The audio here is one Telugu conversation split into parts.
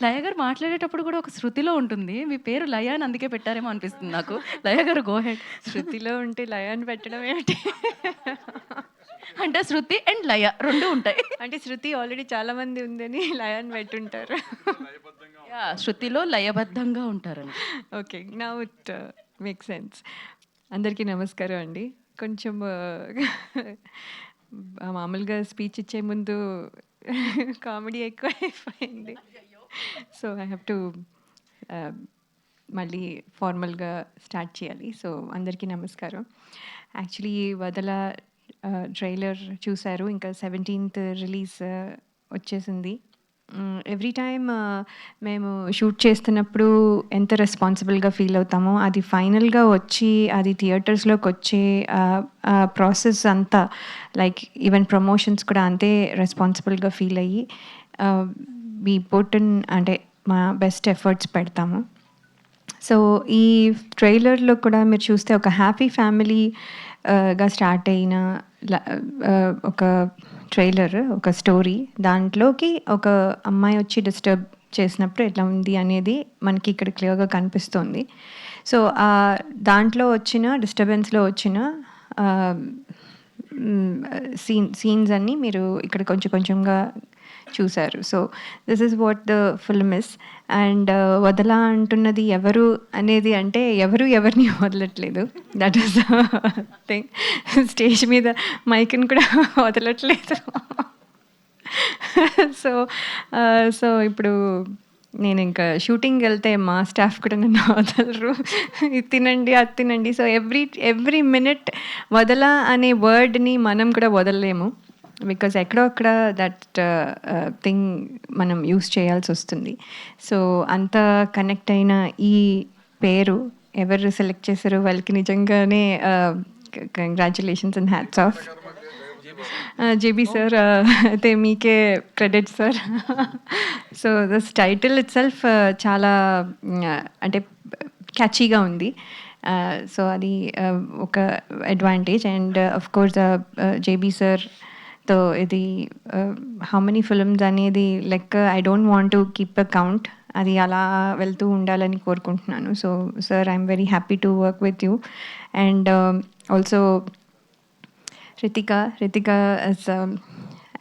లయ గారు మాట్లాడేటప్పుడు కూడా ఒక శృతిలో ఉంటుంది. మీ పేరు లయ అని అందుకే పెట్టారేమో అనిపిస్తుంది నాకు. లయ గారు గో హెడ్. శృతిలో ఉంటే లయ అని పెట్టడం ఏమిటి? అంటే శృతి అండ్ లయ 2 ఉంటాయి. అంటే శృతి ఆల్రెడీ చాలా మంది ఉందని లయ అని పెట్టుంటారు. యాహ్! శృతిలో లయబద్ధంగా ఉంటారని. Okay. Now it makes sense. అందరికీ నమస్కారం అండి. కొంచెం మామూలుగా స్పీచ్ ఇచ్చే ముందు కామెడీ ఎక్కువైపోయింది. సో ఐ హ్యావ్ టు మళ్ళీ ఫార్మల్గా స్టార్ట్ చేయాలి. సో అందరికీ నమస్కారం. యాక్చువల్లీ వదల ట్రైలర్ చూశారు. ఇంకా 17th రిలీజ్ వచ్చేసింది. ఎవ్రీ టైమ్ మేము షూట్ చేస్తున్నప్పుడు ఎంత రెస్పాన్సిబుల్గా ఫీల్ అవుతామో, అది ఫైనల్గా వచ్చి అది థియేటర్స్లోకి వచ్చే ప్రాసెస్ అంతా, లైక్ ఈవెన్ ప్రమోషన్స్ కూడా అంతే రెస్పాన్సిబుల్గా ఫీల్ అయ్యి వీ పుట్ ఇన్, అంటే మా బెస్ట్ ఎఫర్ట్స్ పెడతాము. సో ఈ ట్రైలర్లో కూడా మీరు చూస్తే ఒక హ్యాపీ ఫ్యామిలీగా స్టార్ట్ అయిన ఒక ట్రైలర్, ఒక స్టోరీ, దాంట్లోకి ఒక అమ్మాయి వచ్చి డిస్టర్బ్ చేసినప్పుడు ఎట్లా ఉంది అనేది మనకి ఇక్కడ క్లియర్గా కనిపిస్తుంది. సో దాంట్లో వచ్చిన డిస్టర్బెన్స్లో వచ్చిన సీన్స్ అన్నీ మీరు ఇక్కడ కొంచెం కొంచెంగా చూశారు. So this is what the film is. And Vadala అంటున్నది ఎవరు అనేది అంటే ఎవరు ఎవరిని వదలట్లేదు. That is thing. స్టేజ్ మీద మైక్ని కూడా వదలట్లేదు. సో సో ఇప్పుడు నేను ఇంకా షూటింగ్కి వెళ్తే మా స్టాఫ్ కూడా నన్ను వదలరు. ఇది తినండి, అది తినండి. సో ఎవ్రీ మినిట్ వదల అనే వర్డ్ని మనం కూడా వదలలేము. బికాజ్ ఎక్కడో అక్కడ దట్ థింగ్ మనం యూస్ చేయాల్సి వస్తుంది. సో అంత కనెక్ట్ అయిన ఈ పేరు ఎవరు సెలెక్ట్ చేశారో వాళ్ళకి నిజంగానే congratulations and hats off. JB sir, అయితే మీకే credit sir. So this title it self చాలా అంటే క్యాచీగా ఉంది. సో అది ఒక advantage. And of course JB sir తో ఇది హౌ మెనీ ఫిల్మ్స్ అనేది లెక్క I don't want to keep a count. అది అలా వెళ్తూ ఉండాలని కోరుకుంటున్నాను. So sir, I'm very happy to work with you. And also Ritika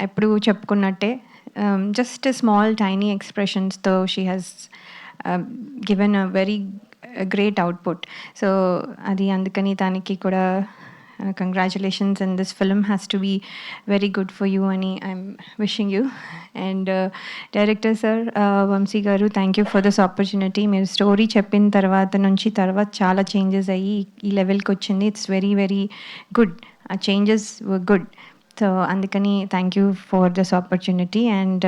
ఎప్పుడు చెప్పుకున్నట్టే just small tiny ఎక్స్ప్రెషన్స్తో she has given a very great output. So అది అందుకని దానికి కూడా congratulations, and this film has to be very good for you అని I'm wishing you. And director sir, Vamsi garu, thank you for this opportunity. మీరు స్టోరీ చెప్పిన తర్వాత చాలా చేంజెస్ అయ్యి ఈ లెవెల్కి వచ్చింది. It's very very good. ఆ చేంజెస్ వర్ గుడ్. సో అందుకని thank you for this opportunity. And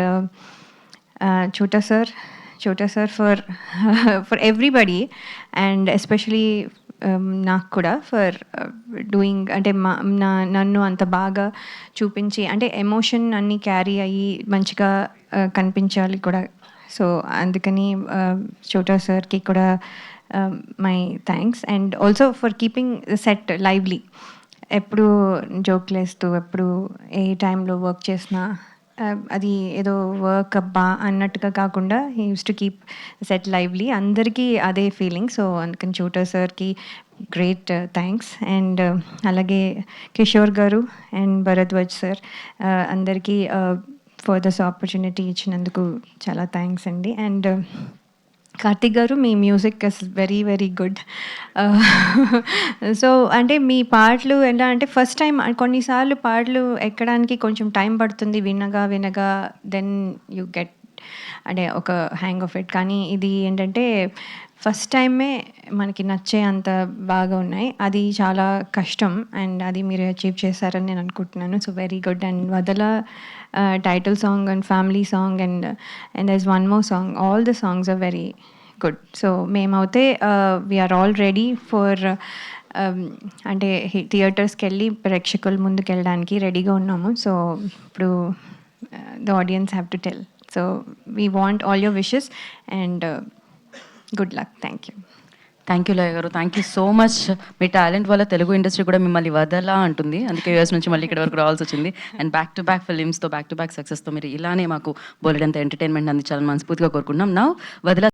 Chota sir for everybody, and especially నాకు కూడా ఫర్ డూయింగ్, అంటే నన్ను అంత బాగా చూపించి, అంటే ఎమోషన్ అన్నీ క్యారీ అయ్యి మంచిగా కనిపించాలి కూడా. సో అందుకని చోటా సార్కి కూడా my thanks. And also for keeping set lively. ఎప్పుడు జోక్లు వేస్తూ, ఎప్పుడు ఏ టైంలో వర్క్ చేసినా అది ఏదో వర్క్ అబ్బా అన్నట్టుగా కాకుండా he use to keep set lively. అందరికీ అదే ఫీలింగ్. సో అందుకని చోటా సార్కి గ్రేట్ థ్యాంక్స్. అండ్ అలాగే కిషోర్ గారు అండ్ భరద్వాజ్ సార్, అందరికీ ఫర్ దిస్ ఆపర్చునిటీ ఇచ్చినందుకు చాలా థ్యాంక్స్ అండి. అండ్ కార్తిక్ గారు, మీ music is very very good. So అంటే మీ పాటలు ఎలా అంటే ఫస్ట్ టైం కొన్నిసార్లు పాటలు ఎక్కడానికి కొంచెం టైం పడుతుంది, వినగా దెన్ యూ గెట్ అంటే ఒక హ్యాంగ్ ఆఫ్ ఇట్. కానీ ఇది ఏంటంటే ఫస్ట్ టైమే మనకి నచ్చే అంత బాగా ఉన్నాయి. అది చాలా కష్టం, అండ్ అది మీరు అచీవ్ చేశారని నేను అనుకుంటున్నాను. So very good. And Vadala title song and family song and there is one more song, all the songs are very good. So మేమైతే వీఆర్ ఆల్ రెడీ ఫర్ అంటే థియేటర్స్కి వెళ్ళి ప్రేక్షకుల ముందుకు వెళ్ళడానికి రెడీగా ఉన్నాము. సో ఇప్పుడు the audience have to tell. So we want all your wishes and good luck. Thank you. Thank you Laya garu, thank you so much. మీ టాలెంట్ వల్ల తెలుగు ఇండస్ట్రీ కూడా మిమ్మల్ని వదలా అంటుంది, అందుకే యూఎస్ నుంచి మళ్ళీ ఇక్కడ వరకు రావాల్సి వచ్చింది. అండ్ బ్యాక్ టు బ్యాక్ ఫిలిమ్స్తో, బ్యాక్ టు బ్యాక్ సక్సెస్తో మీరు ఇలానే మాకు బోలెడంత ఎంటర్టైన్మెంట్ అందించాలని మనస్ఫూర్తిగా కోరుకుంటున్నాం. నా వదలా